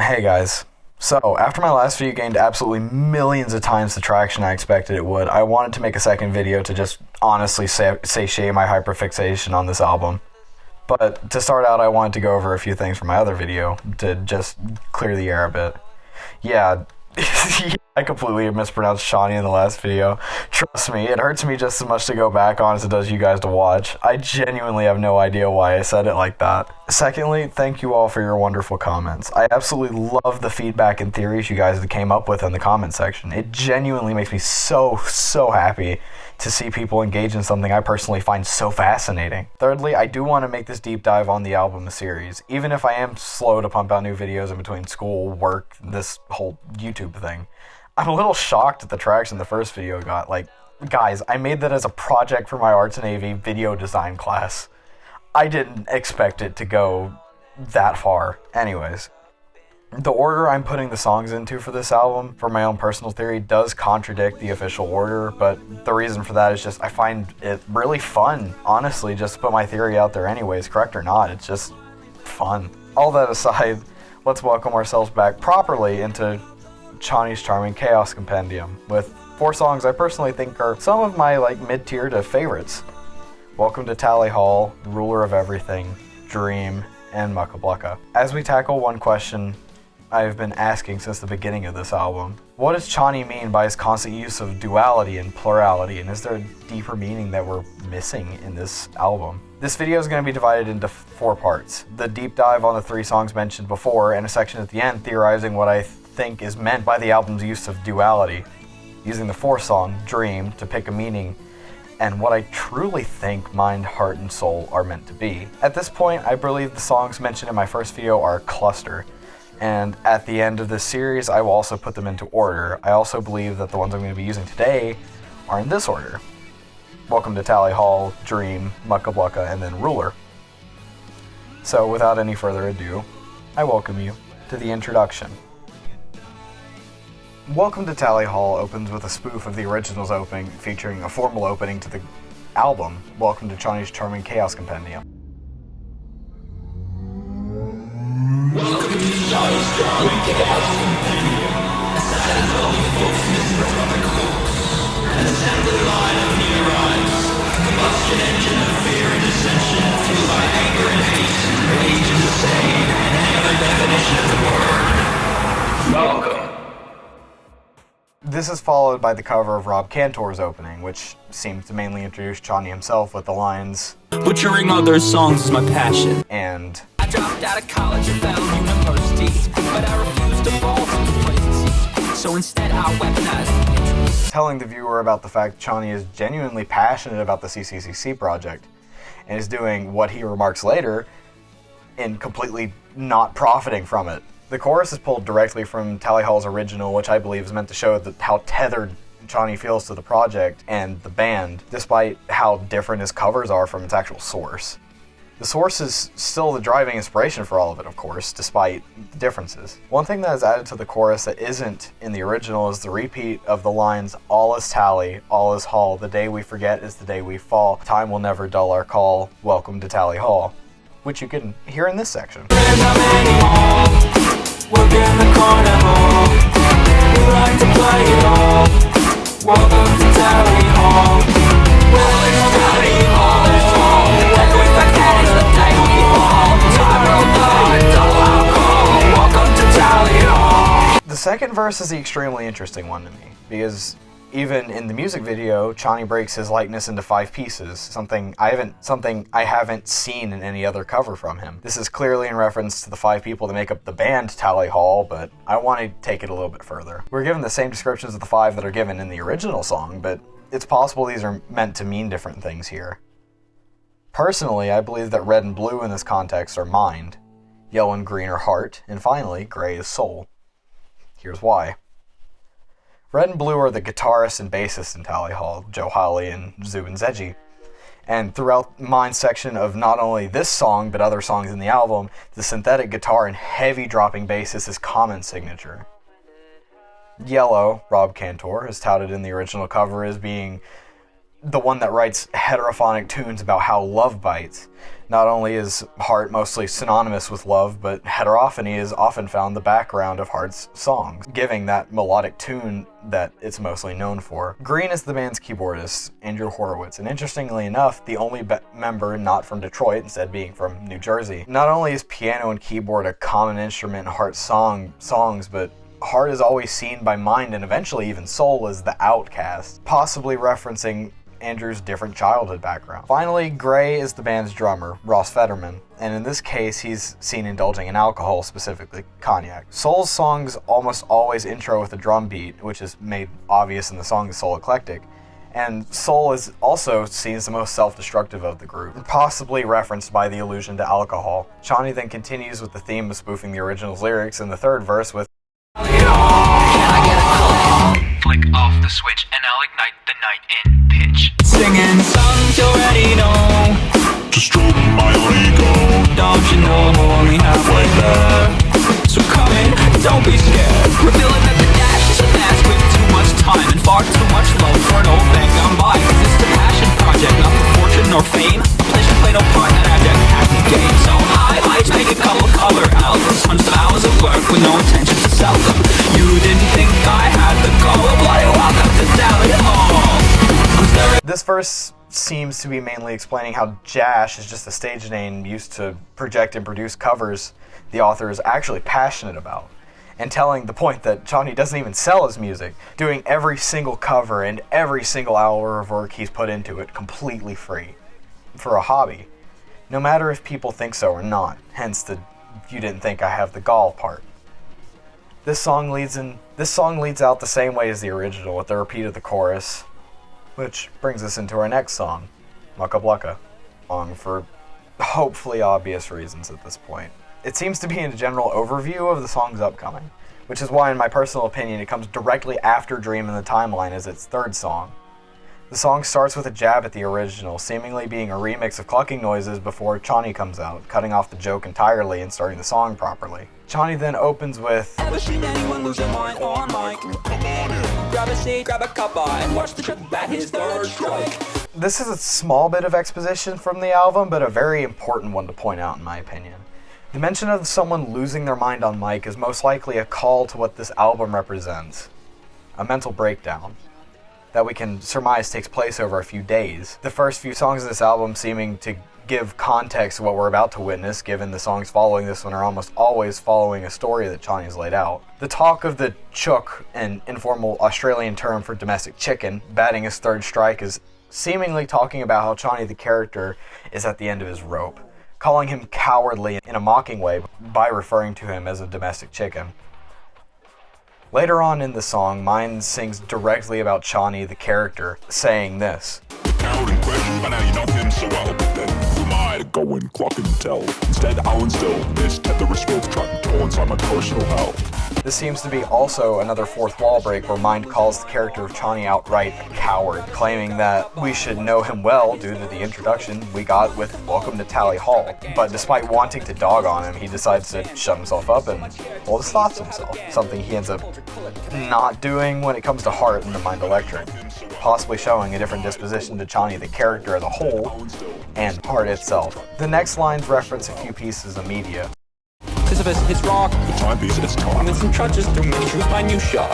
Hey guys. So, after my last video gained absolutely millions of times the traction I expected it would, I wanted to make a second video to just honestly satiate my hyperfixation on this album. But to start out, I wanted to go over a few things from my other video to just clear the air a bit. Yeah, I completely mispronounced Chonny in the last video. Trust me, it hurts me just as much to go back on as it does you guys to watch. I genuinely have no idea why I said it like that. Secondly, thank you all for your wonderful comments. I absolutely love the feedback and theories you guys came up with in the comment section. It genuinely makes me so happy to see people engage in something I personally find so fascinating. Thirdly, I do want to make this deep dive on the album a series, even if I am slow to pump out new videos in between school, work, this whole YouTube thing. I'm a little shocked at the traction the first video got. Like, guys, I made that as a project for my Arts and AV video design class. I didn't expect it to go that far. Anyways, the order I'm putting the songs into for this album, for my own personal theory, does contradict the official order, but the reason for that is just I find it really fun, honestly, just to put my theory out there anyways, correct or not, it's just fun. All that aside, let's welcome ourselves back properly into Chonny's charming Chaos Compendium, with 4 songs I personally think are some of my mid-tier to favorites. Welcome to Tally Hall, Ruler of Everything, Dream, and Mucka Blucka. As we tackle one question I've been asking since the beginning of this album, what does Chonny mean by his constant use of duality and plurality, and is there a deeper meaning that we're missing in this album? This video is going to be divided into 4 parts. The deep dive on the 3 songs mentioned before, and a section at the end theorizing what I think is meant by the album's use of duality, using the 4th song, Dream, to pick a meaning, and what I truly think mind, heart, and soul are meant to be. At this point, I believe the songs mentioned in my first video are a cluster, and at the end of this series, I will also put them into order. I also believe that the ones I'm going to be using today are in this order. Welcome to Tally Hall, Dream, Mucka Blucka, and then Ruler. So without any further ado, I welcome you to the introduction. Welcome to Tally Hall opens with a spoof of the original's opening, featuring a formal opening to the album, Welcome to Chonny's Charming Chaos Compendium. Welcome to Chonny's Charming Chaos Compendium. Ascend all the forces from the corpse. An assembly line of neurons. A combustion engine of fear and dissension, fueled by anger and hate, rage and disdain, and any other definition of the word. Welcome. This is followed by the cover of Rob Cantor's opening, which seems to mainly introduce Chonny himself with the lines, "Butchering other songs is my passion," and "I dropped out of college and found university, but I refused to fall from complacency, so instead I weaponized," telling the viewer about the fact Chonny is genuinely passionate about the CCCC project, and is doing what he remarks later in completely not profiting from it. The chorus is pulled directly from Tally Hall's original, which I believe is meant to show how tethered Chonny feels to the project and the band, despite how different his covers are from its actual source. The source is still the driving inspiration for all of it, of course, despite the differences. One thing that is added to the chorus that isn't in the original is the repeat of the lines, "All is Tally, all is Hall, the day we forget is the day we fall, time will never dull our call, welcome to Tally Hall," which you can hear in this section. Work in the carnival, we like to play it all. Welcome to Tally Hall. Welcome to Tally Hall. When we forget is the day we fall. Time will not dull our call. Welcome to Tally Hall. The second verse is the extremely interesting one to me, because even in the music video, Chonny breaks his likeness into 5 pieces, something I haven't seen in any other cover from him. This is clearly in reference to the 5 people that make up the band Tally Hall, but I want to take it a little bit further. We're given the same descriptions of the 5 that are given in the original song, but it's possible these are meant to mean different things here. Personally, I believe that red and blue in this context are mind, yellow and green are heart, and finally, gray is soul. Here's why. Red and blue are the guitarists and bassists in Tally Hall, Joe Hawley and Zubin Zeji. And throughout Mind's section of not only this song, but other songs in the album, the synthetic guitar and heavy dropping bass is his common signature. Yellow, Rob Cantor, is touted in the original cover as being the one that writes heterophonic tunes about how love bites. Not only is Heart mostly synonymous with love, but heterophony is often found in the background of Heart's songs, giving that melodic tune that it's mostly known for. Green is the band's keyboardist, Andrew Horowitz, and interestingly enough, the only member not from Detroit, instead being from New Jersey. Not only is piano and keyboard a common instrument in Heart's songs, but Heart is always seen by Mind and eventually even Soul as the outcast, possibly referencing Andrew's different childhood background. Finally, Gray is the band's drummer, Ross Fetterman, and in this case he's seen indulging in alcohol, specifically cognac. Soul's songs almost always intro with a drum beat, which is made obvious in the song Soul Eclectic, and Soul is also seen as the most self-destructive of the group, possibly referenced by the allusion to alcohol. Chonny then continues with the theme of spoofing the original's lyrics in the third verse with flick off the switch and I'll ignite the night in pitch. Singing songs you already know, to stroke my own ego. Don't you know I'm only halfway there? So come in, don't be scared. Revealing that the dash is a mask with too much time and far too much love for an old thing gone by. Cause it's a passion project, not for fortune nor fame. A place to play no part in that abject happy game. So I might make a couple color albums, hundreds of hours of work with no intention to sell them. You didn't think I had the goal of bloody welcome to Dally Hall. This verse seems to be mainly explaining how Jash is just a stage name used to project and produce covers the author is actually passionate about, and telling the point that Chonny doesn't even sell his music, doing every single cover and every single hour of work he's put into it completely free, for a hobby, no matter if people think so or not, hence the "you didn't think I have the gall" part. This song leads out the same way as the original, with the repeat of the chorus, which brings us into our next song, Mucka Blucka, song for hopefully obvious reasons at this point. It seems to be a general overview of the song's upcoming, which is why in my personal opinion it comes directly after Dream in the Timeline as its third song. The song starts with a jab at the original, seemingly being a remix of clucking noises before Chonny comes out, cutting off the joke entirely and starting the song properly. Chonny then opens with Ever seen anyone lose their mind on mic? Grab a seat, grab a cuppa, and watch the trip bat his third strike. This is a small bit of exposition from the album, but a very important one to point out in my opinion. The mention of someone losing their mind on mic is most likely a call to what this album represents. A mental breakdown that we can surmise takes place over a few days. The first few songs of this album seeming to give context to what we're about to witness, given the songs following this one are almost always following a story that Chonny's laid out. The talk of the chook, an informal Australian term for domestic chicken, batting his third strike is seemingly talking about how Chonny the character is at the end of his rope, calling him cowardly in a mocking way by referring to him as a domestic chicken. Later on in the song, Mind sings directly about Chonny the character, saying this. Coward in question, by now you know him so well. Then who am I to go and clock and tell? Instead, I'll instill this tetherist rope trying to pull inside my personal hell. This seems to be also another fourth wall break where Mind calls the character of Chonny outright a coward, claiming that we should know him well due to the introduction we got with Welcome to Tally Hall. But despite wanting to dog on him, he decides to shut himself up and hold his thoughts to himself, something he ends up not doing when it comes to Heart and the Mind Electric, possibly showing a different disposition to Chonny the character as a whole and Heart itself. The next lines reference a few pieces of media. Sisyphus hits rock, The timepiece is talk. and then some trudges through Truth by New Shaw.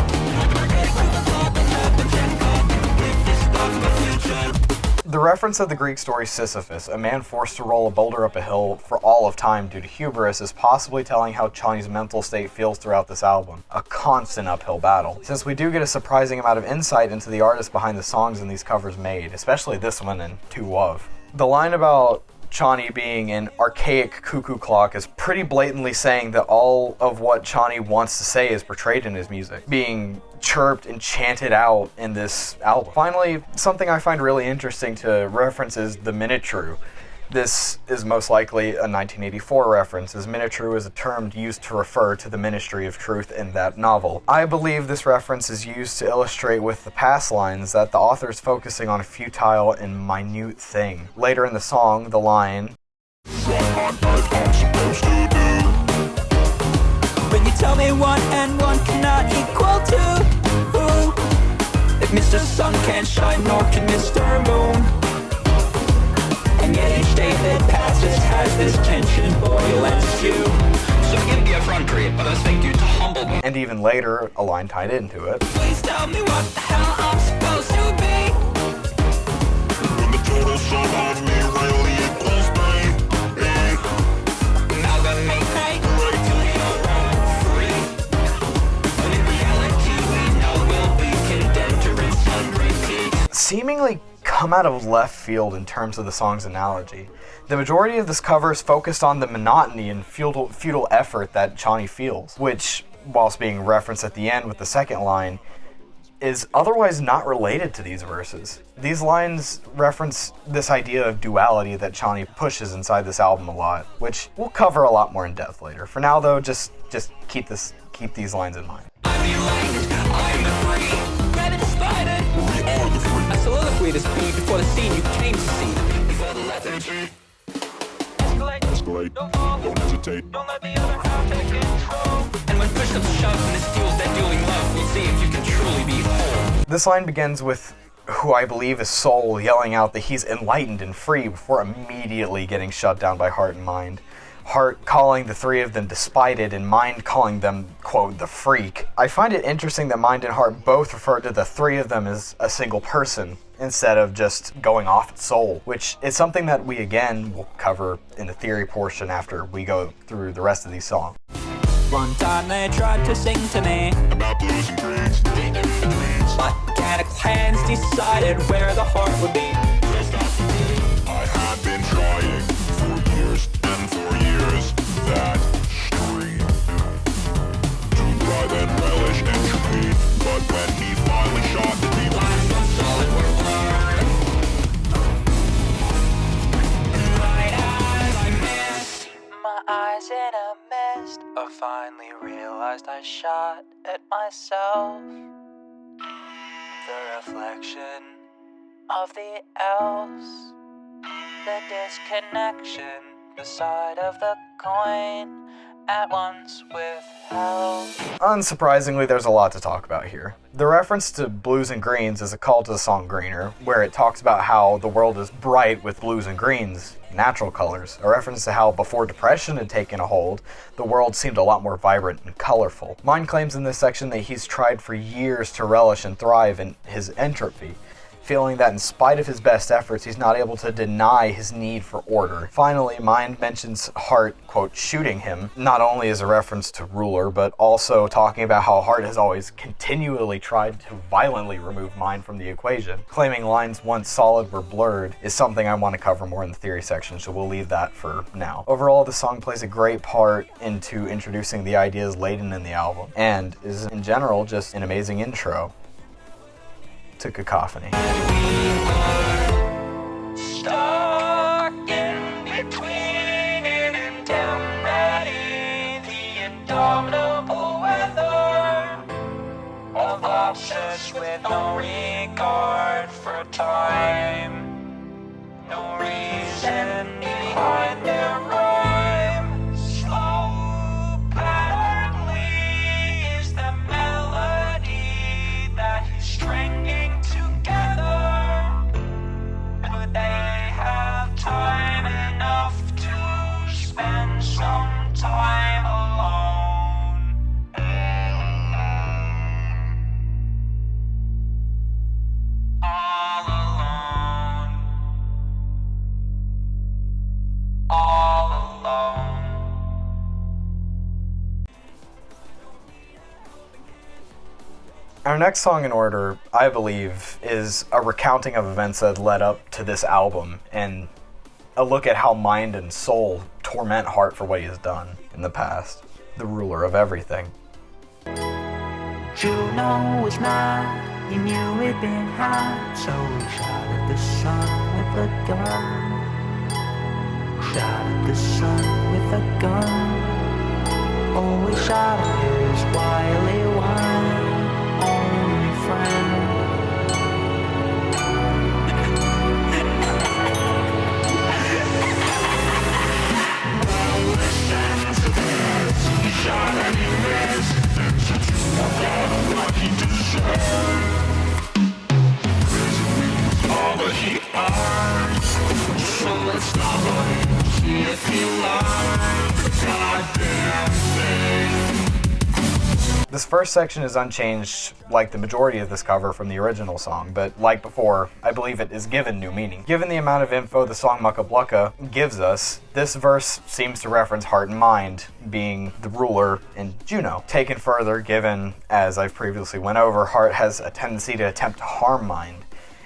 The reference of the Greek story Sisyphus, a man forced to roll a boulder up a hill for all of time due to hubris, is possibly telling how Chonny's mental state feels throughout this album. A constant uphill battle. Since we do get a surprising amount of insight into the artist behind the songs and these covers made, especially this one and Two of. The line about Chonny being an archaic cuckoo clock is pretty blatantly saying that all of what Chonny wants to say is portrayed in his music, being chirped and chanted out in this album. Finally, something I find really interesting to reference is the Minitru. This is most likely a 1984 reference, as Minitru is a term used to refer to the Ministry of Truth in that novel. I believe this reference is used to illustrate with the past lines that the author is focusing on a futile and minute thing. Later in the song, the line, What on earth I'm supposed to do? When you tell me one and one cannot equal two, the Mr. Sun can't shine, nor can Mr. Moon. And yet each day that passes has this tension boil and stew. So give me a front creep, but I think you to humble me. And even later, a line tied into it. Please tell me what the hell I'm supposed to be. When the total sum of me really equals me. Amalgamate, right to your own free. When in reality we know we'll be condemned to rinse and repeat. Seemingly come out of left field in terms of the song's analogy. The majority of this cover is focused on the monotony and futile effort that Chonny feels, which, whilst being referenced at the end with the second line, is otherwise not related to these verses. These lines reference this idea of duality that Chonny pushes inside this album a lot, which we'll cover a lot more in depth later. For now though, just keep these lines in mind. I'm the enlightened, I'm the free. Grab it, spider. We are the free. I soliloquy this beat before the scene you came to see. Before the lethargy. Escalate. Don't hesitate. Don't let the other half take control. And when push comes to shove and this duel's that dueling love, we'll see if you can truly be whole. This line begins with who I believe is Soul yelling out that he's enlightened and free before immediately getting shut down by Heart and Mind. Heart calling the three of them despited and Mind calling them, quote, the freak. I find it interesting that Mind and Heart both refer to the three of them as a single person instead of just going off at Soul, which is something that we again will cover in the theory portion after we go through the rest of these songs. One time they tried to sing to me About blues and greens. but mechanical hands decided where the heart would be. I have been trying for years and for years that stream to drive and relish entropy. But when he finally shot the deep Lines on solid were blurred. Right as I missed my eyes in a mist, I finally realized I shot at myself. The reflection of the else, the disconnection, the side of the coin at once withheld. Unsurprisingly, there's a lot to talk about here. The reference to blues and greens is a call to the song Greener, where it talks about how the world is bright with blues and greens, natural colors, a reference to how before depression had taken a hold, the world seemed a lot more vibrant and colorful. Mind claims in this section that he's tried for years to relish and thrive in his entropy, feeling that in spite of his best efforts, he's not able to deny his need for order. Finally, Mind mentions Heart, quote, shooting him, not only as a reference to Ruler, but also talking about how Heart has always continually tried to violently remove Mind from the equation. Claiming lines once solid were blurred is something I want to cover more in the theory section, so we'll leave that for now. Overall, the song plays a great part into introducing the ideas laden in the album, and is in general just an amazing intro to Cacophony. Stuck in between indemnity, the indomitable weather of obsessed with no regard for time, no reason behind their rhyme. Slow pattern is the melody that he's stringing together. Would they have time enough to spend some time alone? All alone. All alone. Our next song in order, I believe, is a recounting of events that led up to this album, and a look at how Mind and Soul torment Heart for what he has done in the past. The ruler of everything. Juno was mad, he knew he'd been had, so he shot at the sun with a gun. Shot at the sun with a gun. Always shot at his wily one. Only friend. let's stop and see if he likes the goddamn thing. This first section is unchanged like the majority of this cover from the original song, but like before, I believe it is given new meaning. Given the amount of info the song Mucka Blucka gives us, this verse seems to reference heart and mind being the ruler in Juno. Taken further, given, as I've previously went over, heart has a tendency to attempt to harm mind,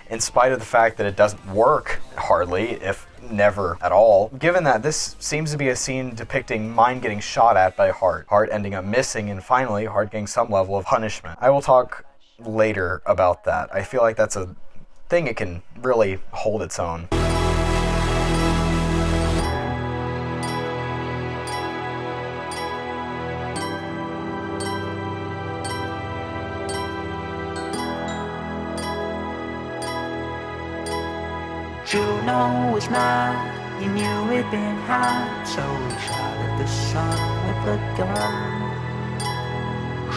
in spite of the fact that it doesn't work hardly, if never at all. Given that this seems to be a scene depicting mind getting shot at by heart ending up missing, and finally heart getting some level of punishment. I will talk later about that. I feel like that's a thing it can really hold its own. Juno was mad, he knew he'd been had, so he shot at the sun with a gun.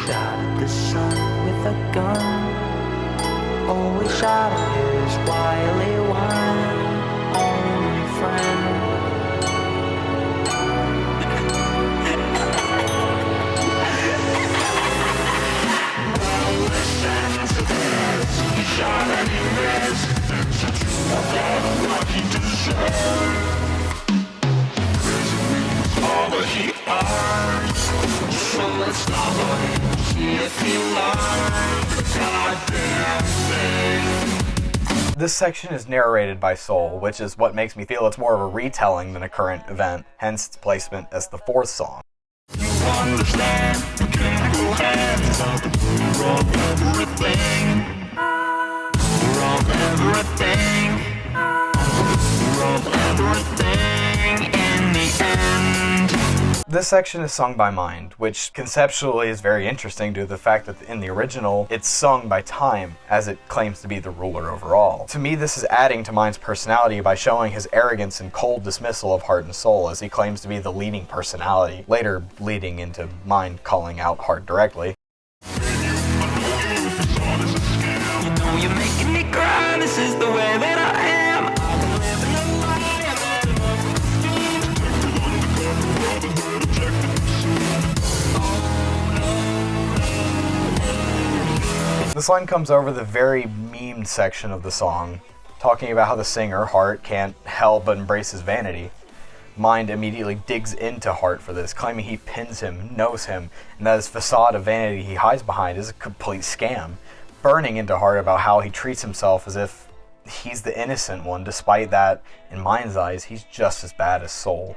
Shot at the sun with a gun. Oh, he shot at his wily one, only friend. Now listen to this, he shot and he missed. What he deserved. All that he earns. So let's stop and see if he likes the goddamn thing. This section is narrated by Soul, which is what makes me feel it's more of a retelling than a current event, hence its placement as the fourth song. You understand the chemical hands of the power of everything. Of everything, of everything in the end. This section is sung by Mind, which conceptually is very interesting due to the fact that in the original, it's sung by Time, as it claims to be the ruler overall. To me, this is adding to Mind's personality by showing his arrogance and cold dismissal of Heart and Soul, as he claims to be the leading personality, later leading into Mind calling out Heart directly. You're making me cry, this is the way that I am. This line comes over the very memed section of the song, talking about how the singer, Heart, can't help but embrace his vanity. Mind immediately digs into Heart for this, claiming he pins him, knows him, and that his facade of vanity he hides behind is a complete scam. Burning into Heart about how he treats himself as if he's the innocent one, despite that, in Mind's eyes, he's just as bad as Soul.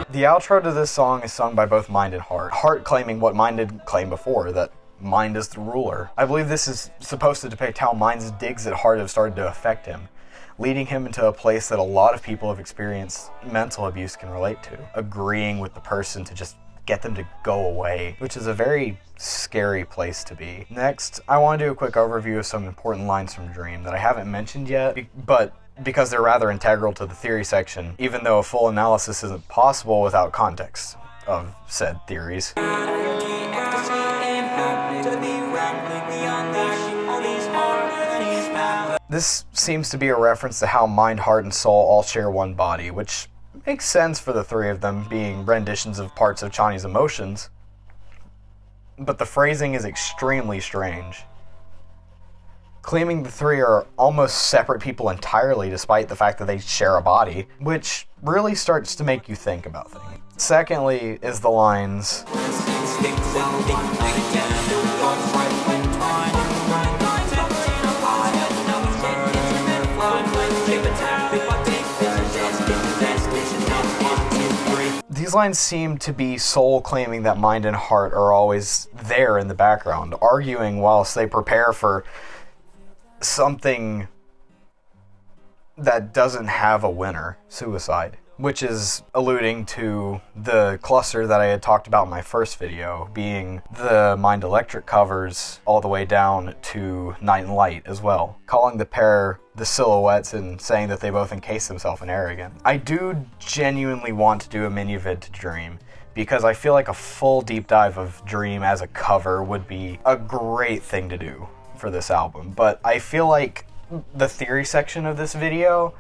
The outro to this song is sung by both Mind and Heart. Heart claiming what Mind had claimed before, that Mind is the ruler. I believe this is supposed to depict how Mind's digs at Heart have started to affect him, leading him into a place that a lot of people have experienced mental abuse can relate to, agreeing with the person to just get them to go away, which is a very scary place to be. Next, I want to do a quick overview of some important lines from Dream that I haven't mentioned yet, but because they're rather integral to the theory section, even though a full analysis isn't possible without context of said theories. This seems to be a reference to how Mind, Heart, and Soul all share one body, which makes sense for the three of them being renditions of parts of Chonny's emotions, but the phrasing is extremely strange. Claiming the three are almost separate people entirely despite the fact that they share a body, which really starts to make you think about things. Secondly is the lines, These lines seem to be Soul claiming that mind and heart are always there in the background, arguing whilst they prepare for something that doesn't have a winner, suicide. Which is alluding to the cluster that I had talked about in my first video, being the Mind Electric covers all the way down to Night and Light as well, calling the pair the silhouettes and saying that they both encase themselves in arrogance. I do genuinely want to do a mini vid to Dream, because I feel like a full deep dive of Dream as a cover would be a great thing to do for this album, but I feel like the theory section of this video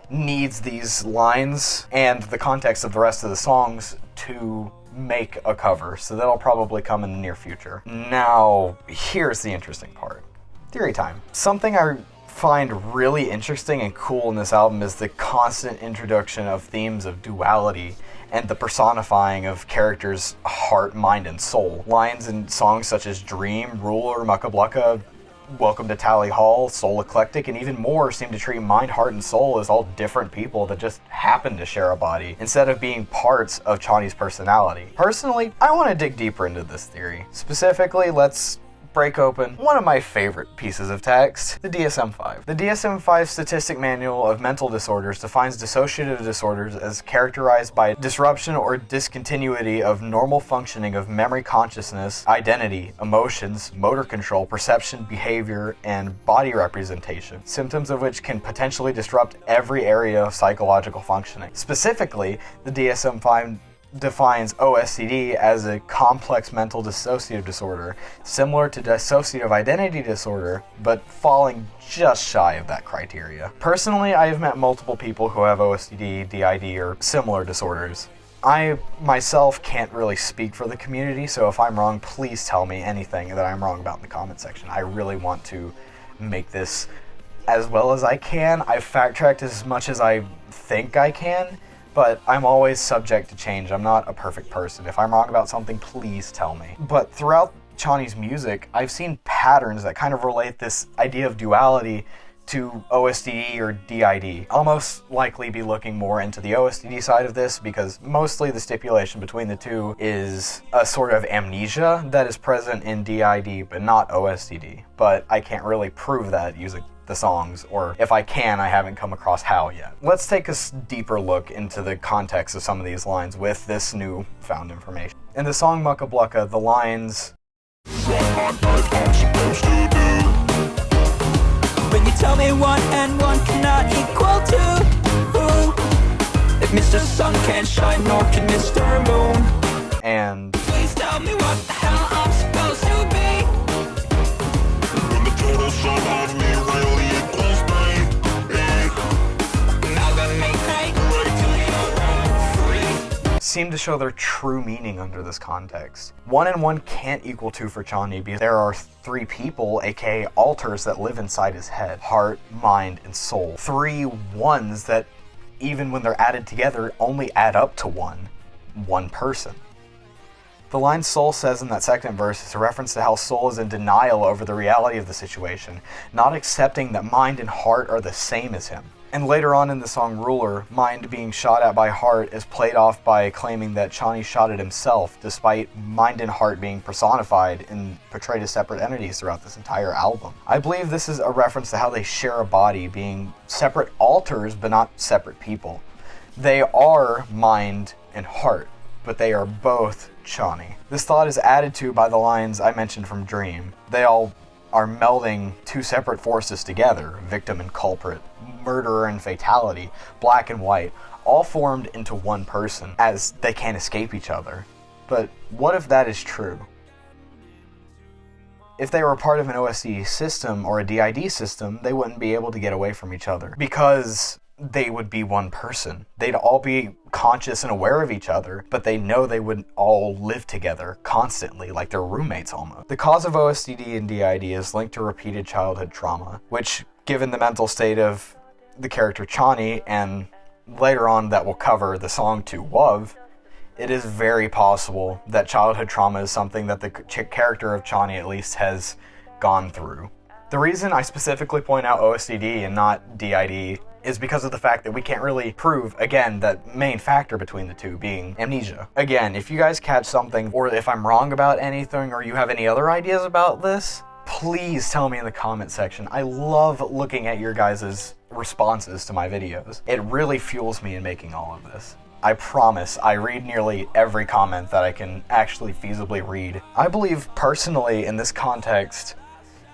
needs these lines and the context of the rest of the songs to make a cover, so that'll probably come in the near future. Now, here's the interesting part. Theory time. Something I find really interesting and cool in this album is the constant introduction of themes of duality and the personifying of characters' heart, mind, and soul. Lines in songs such as Dream, Ruler, Mucka Blucka, Welcome to Tally Hall, Soul Eclectic, and even more seem to treat mind, heart, and soul as all different people that just happen to share a body, instead of being parts of Chonny's personality. Personally, I want to dig deeper into this theory. Specifically, let's break open one of my favorite pieces of text, the DSM-5. The DSM-5 Statistic Manual of Mental Disorders defines dissociative disorders as characterized by disruption or discontinuity of normal functioning of memory, consciousness, identity, emotions, motor control, perception, behavior, and body representation, symptoms of which can potentially disrupt every area of psychological functioning. Specifically, the DSM-5 defines OSCD as a complex mental dissociative disorder, similar to dissociative identity disorder, but falling just shy of that criteria. Personally, I have met multiple people who have OSCD, DID, or similar disorders. I myself can't really speak for the community, so if I'm wrong, please tell me anything that I'm wrong about in the comment section. I really want to make this as well as I can. I've fact-checked as much as I think I can, but I'm always subject to change. I'm not a perfect person. If I'm wrong about something, please tell me. But throughout Chonny's music, I've seen patterns that kind of relate this idea of duality to OSDD or DID. I'll most likely be looking more into the OSDD side of this because mostly the stipulation between the two is a sort of amnesia that is present in DID but not OSDD. But I can't really prove that using the songs, or if I can, I haven't come across how yet. Let's take a deeper look into the context of some of these lines with this new found information. In the song Mucka Blucka, the lines, when you tell me one and one cannot equal two, if Mr. Sun can't shine, nor can Mr. Moon, and please tell me what the hell I'm supposed to be. When the total sum of me really equals seem to show their true meaning under this context. 1 and 1 can't equal 2 for Chonny because there are 3 people, aka alters, that live inside his head. Heart, mind, and soul. 3 ones that, even when they're added together, only add up to one person. The line Soul says in that second verse is a reference to how Soul is in denial over the reality of the situation, not accepting that mind and heart are the same as him. And later on in the song Ruler, mind being shot at by heart is played off by claiming that Chonny shot at himself, despite mind and heart being personified and portrayed as separate entities throughout this entire album. I believe this is a reference to how they share a body, being separate alters but not separate people. They are mind and heart, but they are both Chonny. This thought is added to by the lines I mentioned from Dream. They all are melding 2 separate forces together, victim and culprit, murderer and fatality, black and white, all formed into one person, as they can't escape each other. But what if that is true? If they were part of an OSD system or a DID system, they wouldn't be able to get away from each other, because they would be one person. They'd all be conscious and aware of each other, but they know they would all live together constantly, like they're roommates almost. The cause of OSDD and DID is linked to repeated childhood trauma, which, given the mental state of the character Chonny, and later on that will cover the song To Love, it is very possible that childhood trauma is something that the character of Chonny at least has gone through. The reason I specifically point out OSDD and not DID is because of the fact that we can't really prove, again, that main factor between the two being amnesia. Again, if you guys catch something, or if I'm wrong about anything, or you have any other ideas about this, please tell me in the comment section. I love looking at your guys' responses to my videos. It really fuels me in making all of this. I promise I read nearly every comment that I can actually feasibly read. I believe personally in this context,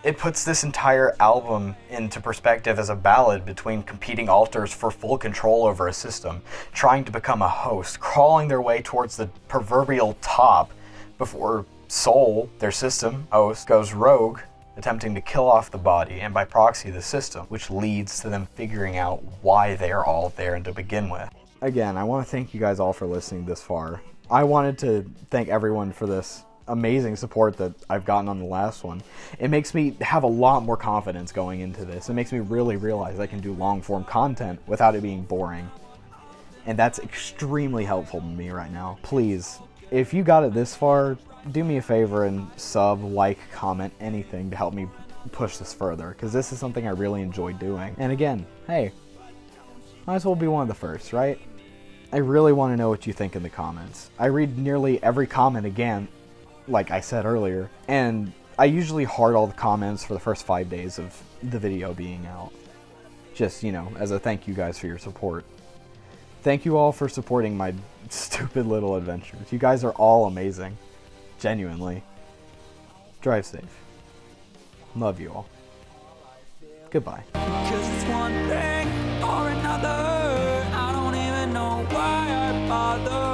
it puts this entire album into perspective as a ballad between competing alters for full control over a system, trying to become a host, crawling their way towards the proverbial top before Soul, their system host, goes rogue, attempting to kill off the body and by proxy the system, which leads to them figuring out why they're all there to begin with. Again, I want to thank you guys all for listening this far. I wanted to thank everyone for this amazing support that I've gotten on the last one. It makes me have a lot more confidence going into this. It makes me really realize I can do long form content without it being boring. And that's extremely helpful to me right now. Please, if you got it this far, do me a favor and sub, like, comment, anything to help me push this further, because this is something I really enjoy doing. And again, hey, might as well be one of the first, right? I really want to know what you think in the comments. I read nearly every comment again, like I said earlier, and I usually heart all the comments for the first 5 days of the video being out. Just, you know, as a thank you guys for your support. Thank you all for supporting my stupid little adventures. You guys are all amazing. Genuinely. Drive safe. Love you all. Goodbye. 'Cause it's one thing or another, I don't even know why I bother.